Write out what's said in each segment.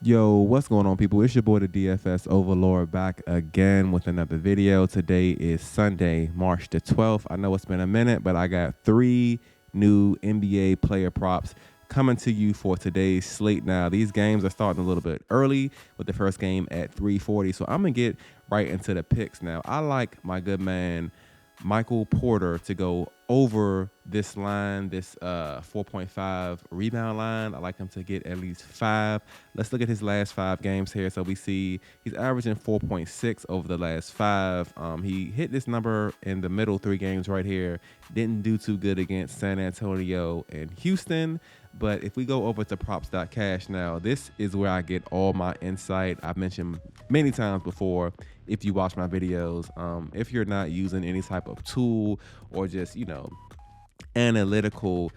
Yo, what's going on, people? It's your boy, the DFS Overlord, back again with another video. Today is Sunday, March the 12th. I know it's been a minute, but I got 3 new NBA player props coming to you for today's slate. Now, these games are starting a little bit early with the first game at 3:40, so I'm going to get right into the picks now. I like my good man Michael Porter to go over this line, this 4.5 rebound line. I like him to get at least 5. Let's look at his last 5 games here. So we see he's averaging 4.6 over the last 5. He hit this number in the middle 3 games right here. Didn't do too good against San Antonio and Houston. But if we go over to props.cash now, this is where I get all my insight. I've mentioned many times before, if you watch my videos, if you're not using any type of tool or just, analytical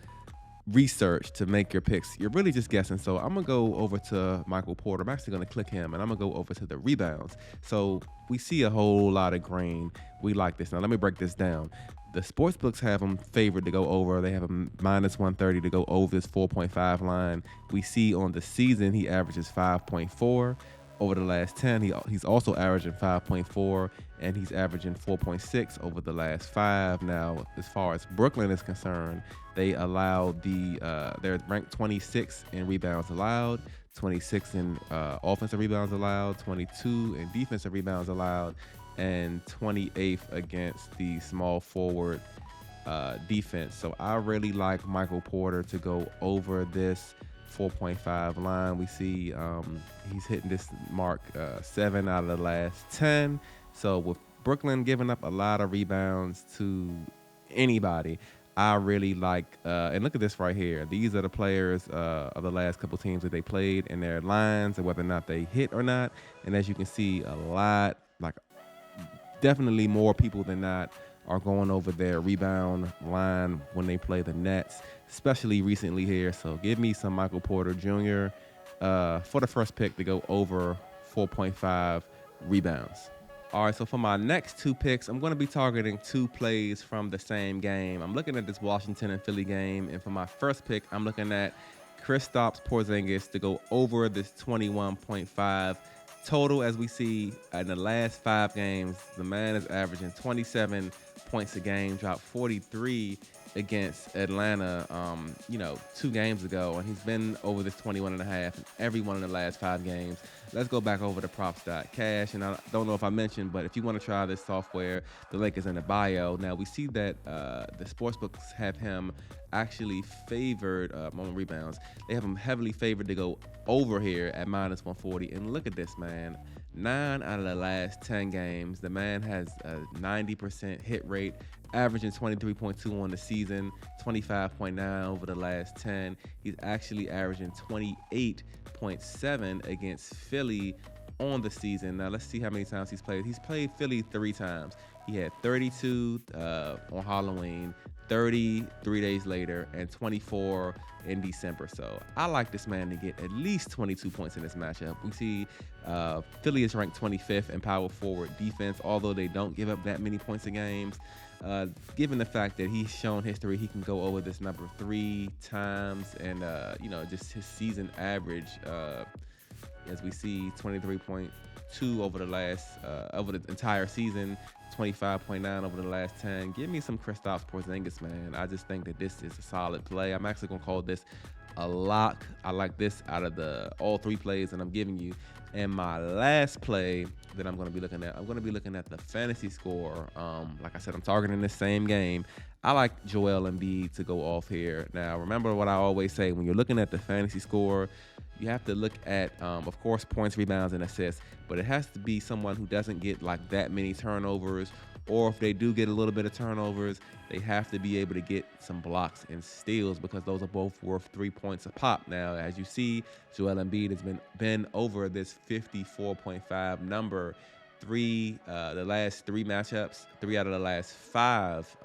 research to make your picks, you're really just guessing. So I'm gonna go over to Michael Porter. I'm actually gonna click him and I'm gonna go over to the rebounds. So we see a whole lot of green. We like this. Now let me break this down. The sportsbooks have him favored to go over. They have him minus 130 to go over this 4.5 line. We see on the season he averages 5.4. Over the last 10, he's also averaging 5.4, and he's averaging 4.6 over the last 5. Now, as far as Brooklyn is concerned, they allowed they're ranked 26 in rebounds allowed, 26 in offensive rebounds allowed, 22 in defensive rebounds allowed, and 28th against the small forward defense. So I really like Michael Porter to go over this 4.5 line. We see he's hitting this mark 7 out of the last 10. So with Brooklyn giving up a lot of rebounds to anybody, I really like, and look at this right here. These are the players of the last couple teams that they played and their lines and whether or not they hit or not. And as you can see, a lot, like definitely more people than not are going over their rebound line when they play the Nets, especially recently here. So give me some Michael Porter Jr. For the first pick to go over 4.5 rebounds. All right, so for my next 2 picks, I'm going to be targeting 2 plays from the same game. I'm looking at this Washington and Philly game, and for my first pick, I'm looking at Kristaps Porzingis to go over this 21.5 total. As we see in the last 5 games, the man is averaging 27 points a game, dropped 43 against Atlanta, 2 games ago, and he's been over this 21 and a half in every one of the last 5 games. Let's go back over to props.cash, and I don't know if I mentioned, but if you want to try this software, the link is in the bio. Now we see that the sportsbooks have him actually favored on rebounds. They have him heavily favored to go over here at minus 140. And look at this, man. 9 out of the last 10 games, the man has a 90% hit rate, averaging 23.2 on the season, 25.9 over the last 10. He's actually averaging 28.7 against Philly on the season. Now let's see how many times he's played. He's played Philly 3 times. He had 32 on Halloween, 30 3 days later, and 24 in December. So I like this man to get at least 22 points in this matchup. We see Philly is ranked 25th in power forward defense, although they don't give up that many points in games. Given the fact that he's shown history, he can go over this number 3 times, and just his season average, as we see 23.2 over the last over the entire season, 25.9 over the last 10. Give me some Kristaps Porzingis, man. I just think that this is a solid play. I'm actually gonna call this a lock. I like this out of all 3 plays that I'm giving you. And my last play that I'm going to be looking at, I'm going to be looking at the fantasy score. Like I said, I'm targeting this same game. I like Joel Embiid to go off here. Now, remember what I always say, when you're looking at the fantasy score, you have to look at, of course, points, rebounds, and assists, but it has to be someone who doesn't get like that many turnovers, or if they do get a little bit of turnovers, they have to be able to get some blocks and steals, because those are both worth 3 points a pop. Now, as you see, Joel Embiid has been over this 54.5 number the last 3 matchups, 3 out of the last 5.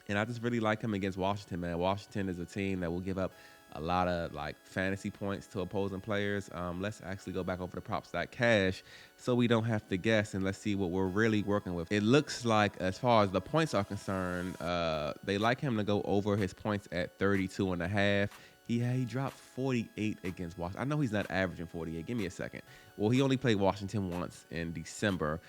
And I just really like him against Washington, man. Washington is a team that will give up a lot of like fantasy points to opposing players. Let's actually go back over to props.cash so we don't have to guess, and let's see what we're really working with. It looks like, as far as the points are concerned, they like him to go over his points at 32 and a half. he dropped 48 against Washington. I know he's not averaging 48. Give me a second. Well, he only played Washington once in December.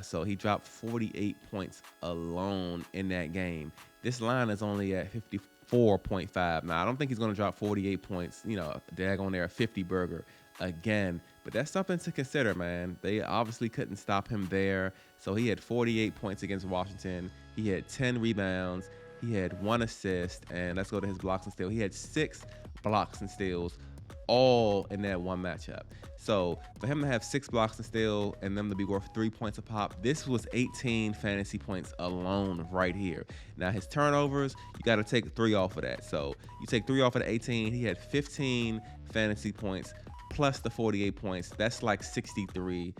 So he dropped 48 points alone in that game. This line is only at 54.5. Now, I don't think he's going to drop 48 points, daggone there, a 50 burger again. But that's something to consider, man. They obviously couldn't stop him there. So he had 48 points against Washington. He had 10 rebounds. He had 1 assist. And let's go to his blocks and steals. He had 6 blocks and steals, all in that one matchup. So for him to have 6 blocks and steal and them to be worth 3 points a pop, this was 18 fantasy points alone right here. Now his turnovers, you got to take 3 off of that. So you take 3 off of the 18, he had 15 fantasy points plus the 48 points. That's like 63,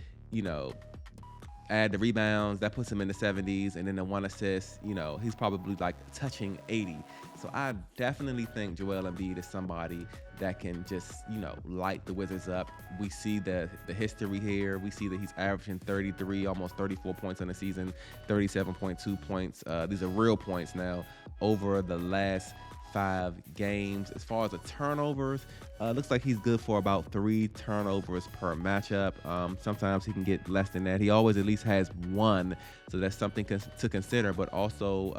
add the rebounds, that puts him in the 70s, and then the 1 assist, he's probably like touching 80. So I definitely think Joel Embiid is somebody that can just, light the Wizards up. We see the history here. We see that he's averaging 33, almost 34 points in the season, 37.2 points. These are real points now over the last 5 games. As far as the turnovers, looks like he's good for about 3 turnovers per matchup. Sometimes he can get less than that. He always at least has 1, so that's something to consider. But also,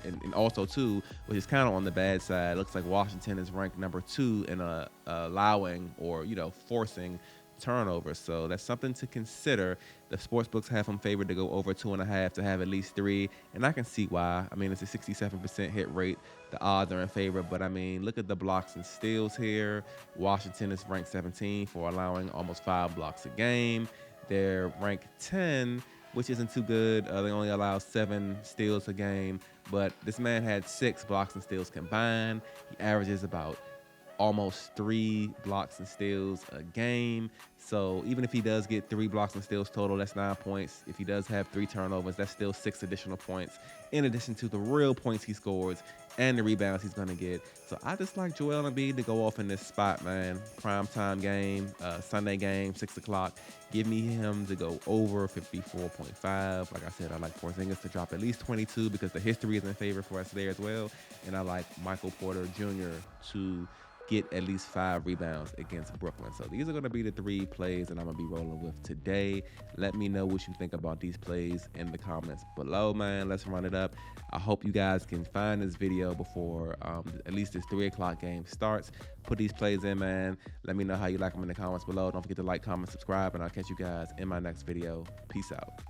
and also too, which is kind of on the bad side, looks like Washington is ranked number 2 in allowing or forcing turnovers. So that's something to consider. The sportsbooks have him favored to go over 2.5 to have at least 3, and I can see why. I mean, it's a 67% hit rate. The odds are in favor, but I mean, look at the blocks and steals here. Washington is ranked 17 for allowing almost 5 blocks a game. They're ranked 10, which isn't too good. They only allow 7 steals a game, but this man had 6 blocks and steals combined. He averages about almost 3 blocks and steals a game. So even if he does get 3 blocks and steals total, that's 9 points. If he does have 3 turnovers, that's still 6 additional points, in addition to the real points he scores and the rebounds he's going to get. So I just like Joel Embiid to go off in this spot, man. Primetime game, Sunday game, 6 o'clock. Give me him to go over 54.5. Like I said, I like Porzingis to drop at least 22 because the history is in favor for us there as well. And I like Michael Porter Jr. to get at least 5 rebounds against Brooklyn. So these are going to be the 3 plays that I'm going to be rolling with today. Let me know what you think about these plays in the comments below, man. Let's run it up. I hope you guys can find this video before at least this 3 o'clock game starts. Put these plays in, man. Let me know how you like them in the comments below. Don't forget to like, comment, subscribe, and I'll catch you guys in my next video. Peace out.